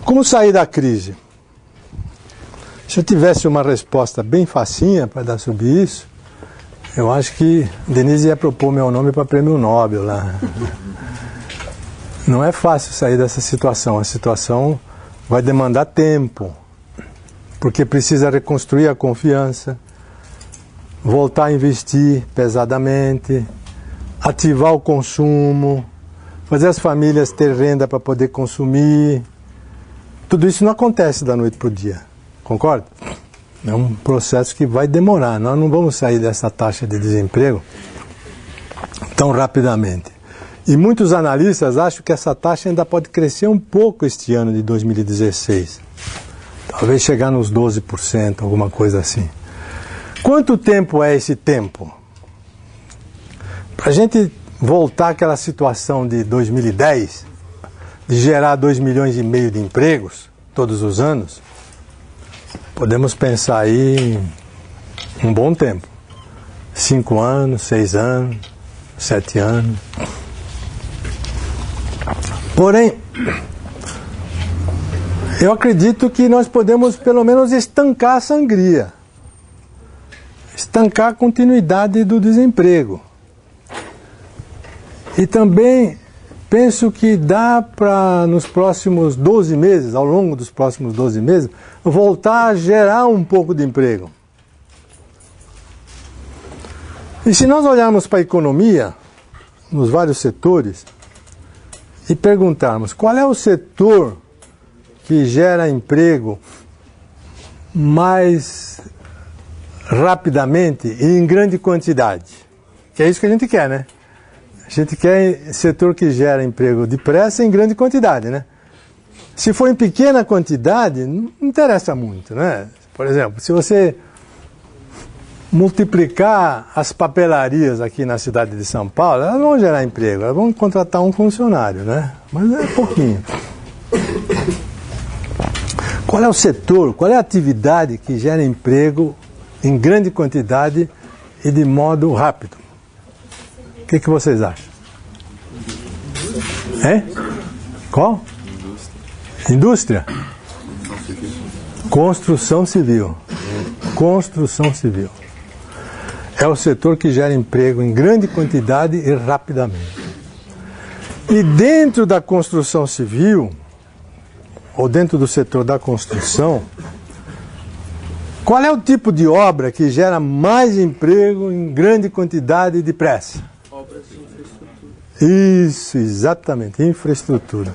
Como sair da crise? Se eu tivesse uma resposta bem facinha para dar sobre isso, eu acho que Denise ia propor meu nome para prêmio Nobel lá. Não é fácil sair dessa situação. A situação vai demandar tempo, porque precisa reconstruir a confiança, voltar a investir pesadamente, ativar o consumo, fazer as famílias ter renda para poder consumir. Tudo isso não acontece da noite para o dia, concorda? É um processo que vai demorar. Nós não vamos sair dessa taxa de desemprego tão rapidamente. E muitos analistas acham que essa taxa ainda pode crescer um pouco este ano de 2016. Talvez chegar nos 12%, alguma coisa assim. Quanto tempo é esse tempo? Para a gente voltar àquela situação de 2010, de gerar 2,5 milhões de empregos todos os anos, podemos pensar aí em um bom tempo. 5 anos, 6 anos, 7 anos. Porém, eu acredito que nós podemos pelo menos estancar a sangria. Estancar a continuidade do desemprego. E também penso que dá para, nos próximos 12 meses, ao longo dos próximos 12 meses, voltar a gerar um pouco de emprego. E se nós olharmos para a economia, nos vários setores, e perguntarmos qual é o setor que gera emprego mais rapidamente e em grande quantidade, que é isso que a gente quer, né? A gente quer setor que gera emprego depressa e em grande quantidade, né? Se for em pequena quantidade, não interessa muito, né? Por exemplo, se você multiplicar as papelarias aqui na cidade de São Paulo, elas vão gerar emprego, elas vão contratar um funcionário, né? Mas é pouquinho. Qual é o setor, qual é a atividade que gera emprego em grande quantidade e de modo rápido? O que vocês acham? É? Qual? Indústria? Construção civil. Construção civil. É o setor que gera emprego em grande quantidade e rapidamente. E dentro da construção civil, ou dentro do setor da construção, qual é o tipo de obra que gera mais emprego em grande quantidade e depressa? Obras de infraestrutura. Isso, exatamente, infraestrutura.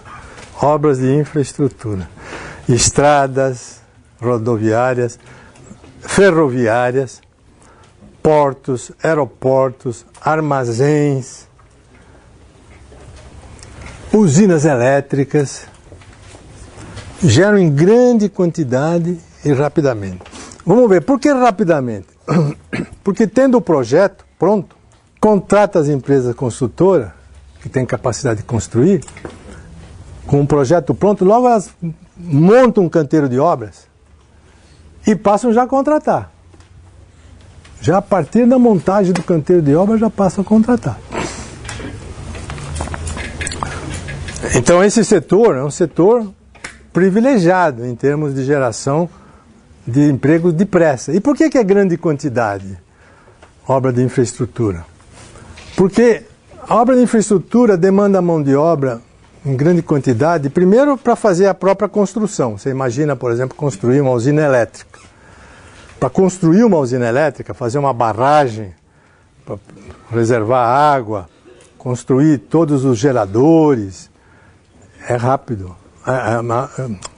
Obras de infraestrutura. Estradas, rodoviárias, ferroviárias, portos, aeroportos, armazéns, usinas elétricas, geram em grande quantidade e rapidamente. Vamos ver, por que rapidamente? Porque tendo o projeto pronto, contrata as empresas construtoras, que têm capacidade de construir, com um projeto pronto, logo elas montam um canteiro de obras e passam já a contratar. Já a partir da montagem do canteiro de obras já passam a contratar. Então esse setor é um setor privilegiado em termos de geração de empregos depressa. E por que é grande quantidade obra de infraestrutura? Porque a obra de infraestrutura demanda mão de obra em grande quantidade, primeiro para fazer a própria construção. Você imagina, por exemplo, construir uma usina elétrica. Para construir uma usina elétrica, fazer uma barragem, para reservar água, construir todos os geradores, é rápido.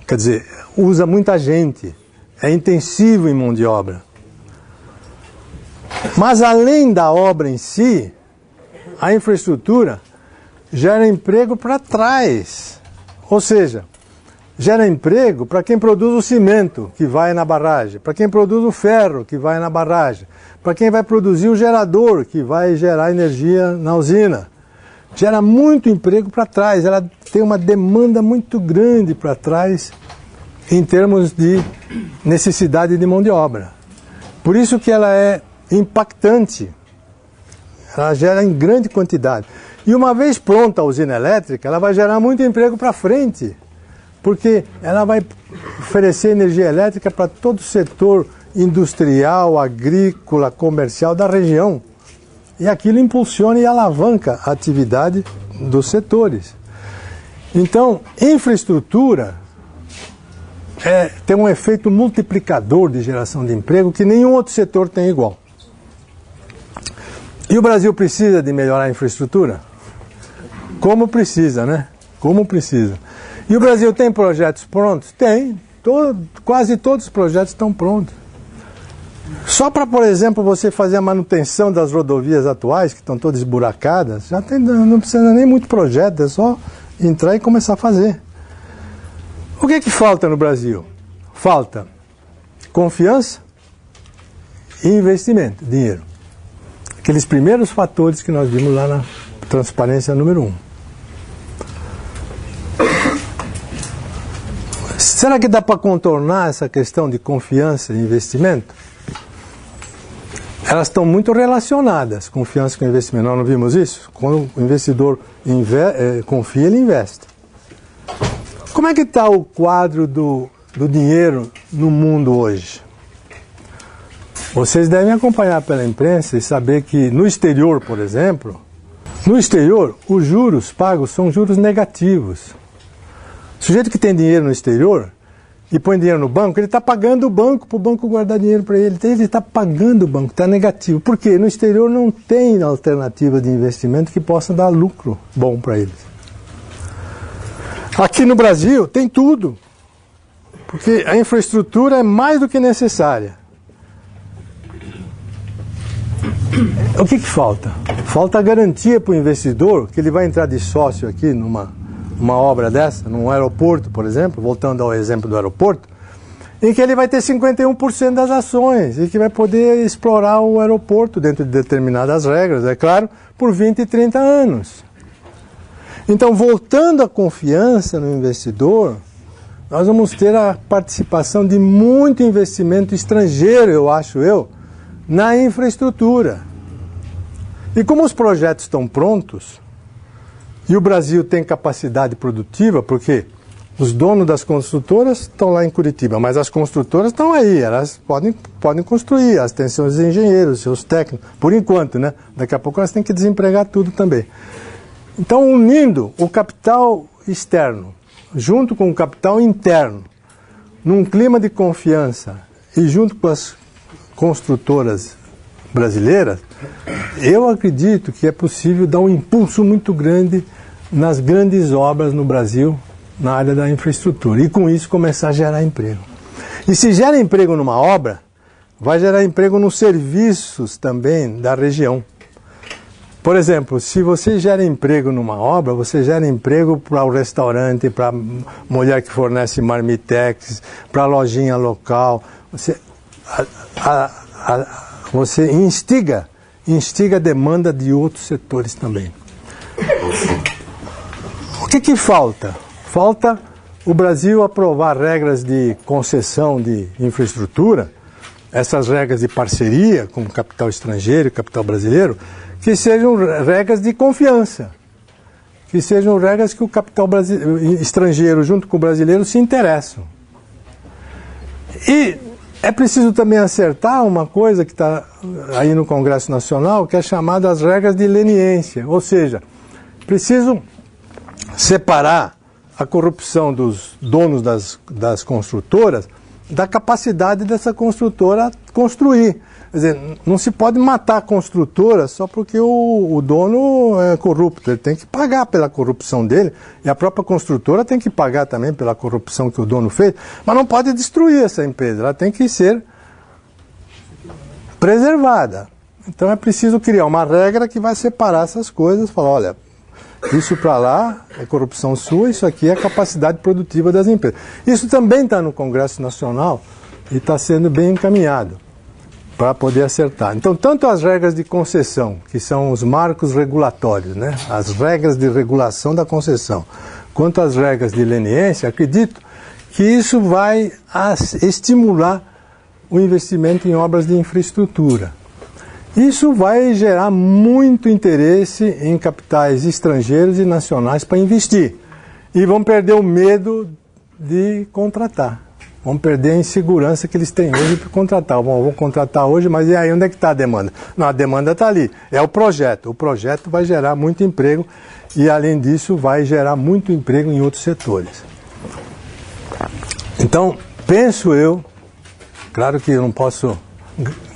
Quer dizer, usa muita gente, é intensivo em mão de obra. Mas além da obra em si, a infraestrutura gera emprego para trás. Ou seja, gera emprego para quem produz o cimento que vai na barragem, para quem produz o ferro que vai na barragem, para quem vai produzir o gerador que vai gerar energia na usina. Gera muito emprego para trás, ela tem uma demanda muito grande para trás em termos de necessidade de mão de obra. Por isso que ela é impactante, ela gera em grande quantidade. E uma vez pronta a usina elétrica, ela vai gerar muito emprego para frente, porque ela vai oferecer energia elétrica para todo o setor industrial, agrícola, comercial da região. E aquilo impulsiona e alavanca a atividade dos setores. Então, infraestrutura tem um efeito multiplicador de geração de emprego que nenhum outro setor tem igual. E o Brasil precisa de melhorar a infraestrutura? Como precisa, né? Como precisa. E o Brasil tem projetos prontos? Tem. Quase todos os projetos estão prontos. Só para, por exemplo, você fazer a manutenção das rodovias atuais, que estão todas esburacadas, não precisa nem muito projeto, é só entrar e começar a fazer. O que falta no Brasil? Falta confiança e investimento, dinheiro. Aqueles primeiros fatores que nós vimos lá na transparência número 1. Será que dá para contornar essa questão de confiança e investimento? Elas estão muito relacionadas, confiança com investimento. Nós não vimos isso? Quando o investidor confia, ele investe. Como é que está o quadro do dinheiro no mundo hoje? Vocês devem acompanhar pela imprensa e saber que no exterior, por exemplo, no exterior, os juros pagos são juros negativos. O sujeito que tem dinheiro no exterior e põe dinheiro no banco, ele está pagando o banco para o banco guardar dinheiro para ele. Ele está pagando o banco, está negativo. Por quê? No exterior não tem alternativa de investimento que possa dar lucro bom para eles. Aqui no Brasil tem tudo, porque a infraestrutura é mais do que necessária. O que falta? Falta a garantia para o investidor que ele vai entrar de sócio aqui numa obra dessa, num aeroporto, por exemplo, voltando ao exemplo do aeroporto, em que ele vai ter 51% das ações e que vai poder explorar o aeroporto dentro de determinadas regras, é claro, por 20 e 30 anos. Então, voltando à confiança no investidor, nós vamos ter a participação de muito investimento estrangeiro, na infraestrutura. E como os projetos estão prontos, e o Brasil tem capacidade produtiva, porque os donos das construtoras estão lá em Curitiba, mas as construtoras estão aí, elas podem construir, elas têm seus engenheiros, seus técnicos, por enquanto, né? Daqui a pouco elas têm que desempregar tudo também. Então, unindo o capital externo, junto com o capital interno, num clima de confiança e junto com as construtoras brasileiras, eu acredito que é possível dar um impulso muito grande nas grandes obras no Brasil, na área da infraestrutura, e com isso começar a gerar emprego. E se gera emprego numa obra, vai gerar emprego nos serviços também da região. Por exemplo, se você gera emprego numa obra, você gera emprego para o restaurante, para a mulher que fornece marmitex, para a lojinha local. Você instiga a demanda de outros setores também. O que falta? Falta o Brasil aprovar regras de concessão de infraestrutura, essas regras de parceria com o capital estrangeiro e capital brasileiro, que sejam regras de confiança, que sejam regras que o capital estrangeiro junto com o brasileiro se interessam. E é preciso também acertar uma coisa que está aí no Congresso Nacional, que é chamada as regras de leniência, ou seja, preciso separar a corrupção dos donos das construtoras da capacidade dessa construtora construir. Quer dizer, não se pode matar a construtora só porque o dono é corrupto. Ele tem que pagar pela corrupção dele, e a própria construtora tem que pagar também pela corrupção que o dono fez, mas não pode destruir essa empresa, ela tem que ser preservada. Então é preciso criar uma regra que vai separar essas coisas, falar, olha, isso para lá é corrupção sua, isso aqui é a capacidade produtiva das empresas. Isso também está no Congresso Nacional e está sendo bem encaminhado para poder acertar. Então, tanto as regras de concessão, que são os marcos regulatórios, né? As regras de regulação da concessão, quanto as regras de leniência, acredito que isso vai estimular o investimento em obras de infraestrutura. Isso vai gerar muito interesse em capitais estrangeiros e nacionais para investir. E vão perder o medo de contratar. Vão perder a insegurança que eles têm hoje para contratar. Bom, vou contratar hoje, mas e aí onde é que está a demanda? Não, a demanda está ali. É o projeto. O projeto vai gerar muito emprego e, além disso, vai gerar muito emprego em outros setores. Então, penso eu, claro que eu não posso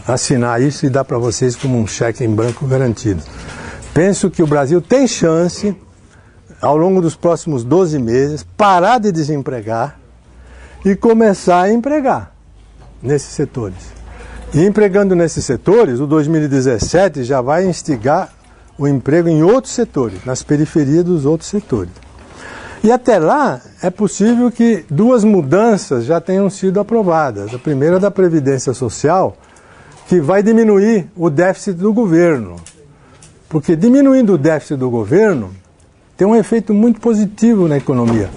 assinar isso e dar para vocês como um cheque em branco garantido. Penso que o Brasil tem chance, ao longo dos próximos 12 meses, parar de desempregar e começar a empregar nesses setores. E empregando nesses setores, o 2017 já vai instigar o emprego em outros setores, nas periferias dos outros setores. E até lá, é possível que 2 mudanças já tenham sido aprovadas. A primeira é da Previdência Social, que vai diminuir o déficit do governo. Porque diminuindo o déficit do governo, tem um efeito muito positivo na economia.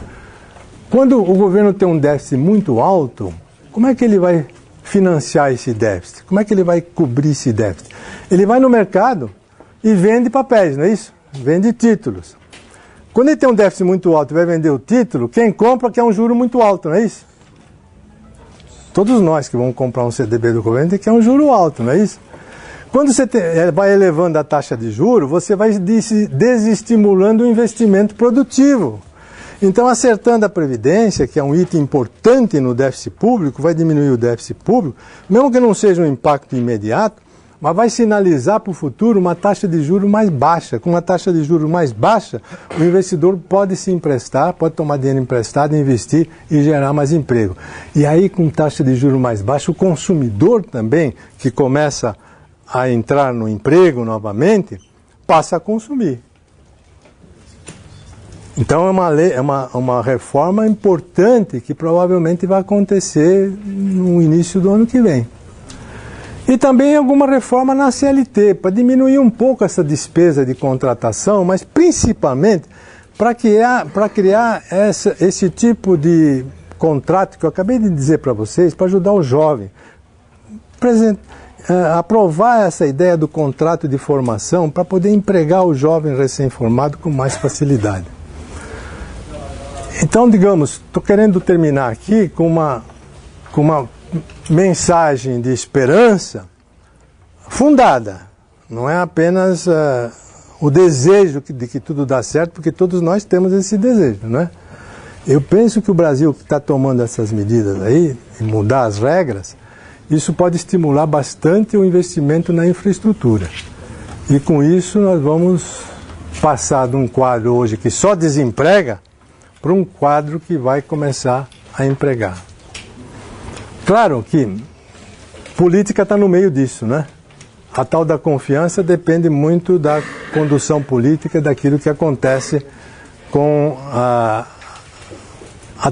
Quando o governo tem um déficit muito alto, como é que ele vai financiar esse déficit? Como é que ele vai cobrir esse déficit? Ele vai no mercado e vende papéis, não é isso? Vende títulos. Quando ele tem um déficit muito alto e vai vender o título, quem compra quer um juro muito alto, não é isso? Todos nós que vamos comprar um CDB do governo quer um juro alto, não é isso? Quando você vai elevando a taxa de juros, você vai desestimulando o investimento produtivo. Então, acertando a Previdência, que é um item importante no déficit público, vai diminuir o déficit público, mesmo que não seja um impacto imediato, mas vai sinalizar para o futuro uma taxa de juros mais baixa. Com uma taxa de juros mais baixa, o investidor pode se emprestar, pode tomar dinheiro emprestado, investir e gerar mais emprego. E aí, com taxa de juros mais baixa, o consumidor também, que começa a entrar no emprego novamente, passa a consumir. Então é uma reforma importante que provavelmente vai acontecer no início do ano que vem. E também alguma reforma na CLT, para diminuir um pouco essa despesa de contratação, mas principalmente para criar esse tipo de contrato que eu acabei de dizer para vocês, para ajudar o jovem. Aprovar essa ideia do contrato de formação para poder empregar o jovem recém-formado com mais facilidade. Então, digamos, estou querendo terminar aqui com uma mensagem de esperança fundada. Não é apenas o desejo de que tudo dá certo, porque todos nós temos esse desejo, não é? Eu penso que o Brasil que está tomando essas medidas aí, e mudar as regras, isso pode estimular bastante o investimento na infraestrutura. E com isso nós vamos passar de um quadro hoje que só desemprega para um quadro que vai começar a empregar. Claro que política está no meio disso, né? A tal da confiança depende muito da condução política, daquilo que acontece com a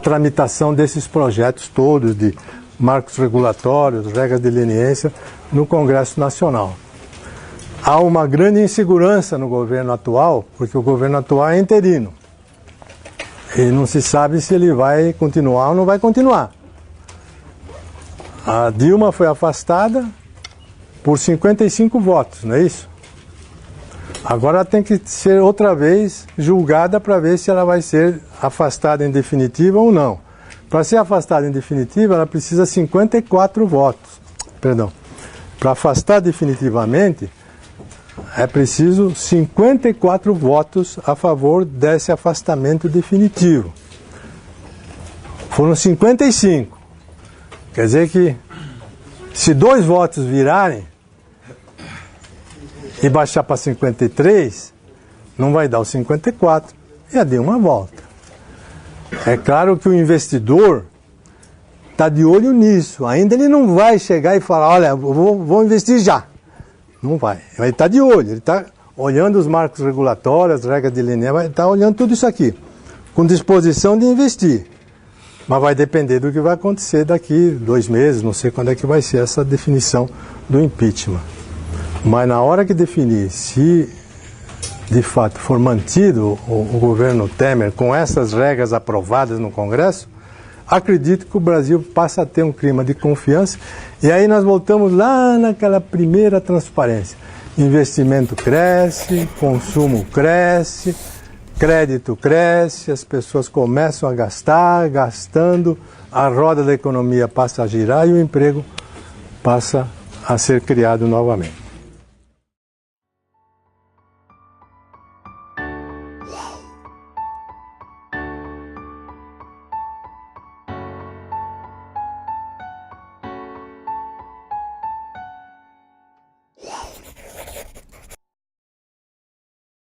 tramitação desses projetos todos de marcos regulatórios, regras de leniência no Congresso Nacional. Há uma grande insegurança no governo atual, porque o governo atual é interino. E não se sabe se ele vai continuar ou não vai continuar. A Dilma foi afastada por 55 votos, não é isso? Agora ela tem que ser outra vez julgada para ver se ela vai ser afastada em definitiva ou não. Para ser afastada em definitiva, ela precisa 54 votos. Perdão. Para afastar definitivamente, é preciso 54 votos a favor desse afastamento definitivo. Foram 55. Quer dizer que, se 2 votos virarem e baixar para 53, não vai dar os 54, e a Dilma volta. É claro que o investidor está de olho nisso. Ainda ele não vai chegar e falar, olha, vou investir já. Não vai. Ele está de olho, ele está olhando os marcos regulatórios, as regras de leniência, ele está olhando tudo isso aqui, com disposição de investir. Mas vai depender do que vai acontecer daqui 2 meses, não sei quando é que vai ser essa definição do impeachment. Mas na hora que definir se de fato for mantido o governo Temer com essas regras aprovadas no Congresso, acredito que o Brasil passa a ter um clima de confiança e aí nós voltamos lá naquela primeira transparência. Investimento cresce, consumo cresce, crédito cresce, as pessoas começam a gastar, gastando, a roda da economia passa a girar e o emprego passa a ser criado novamente.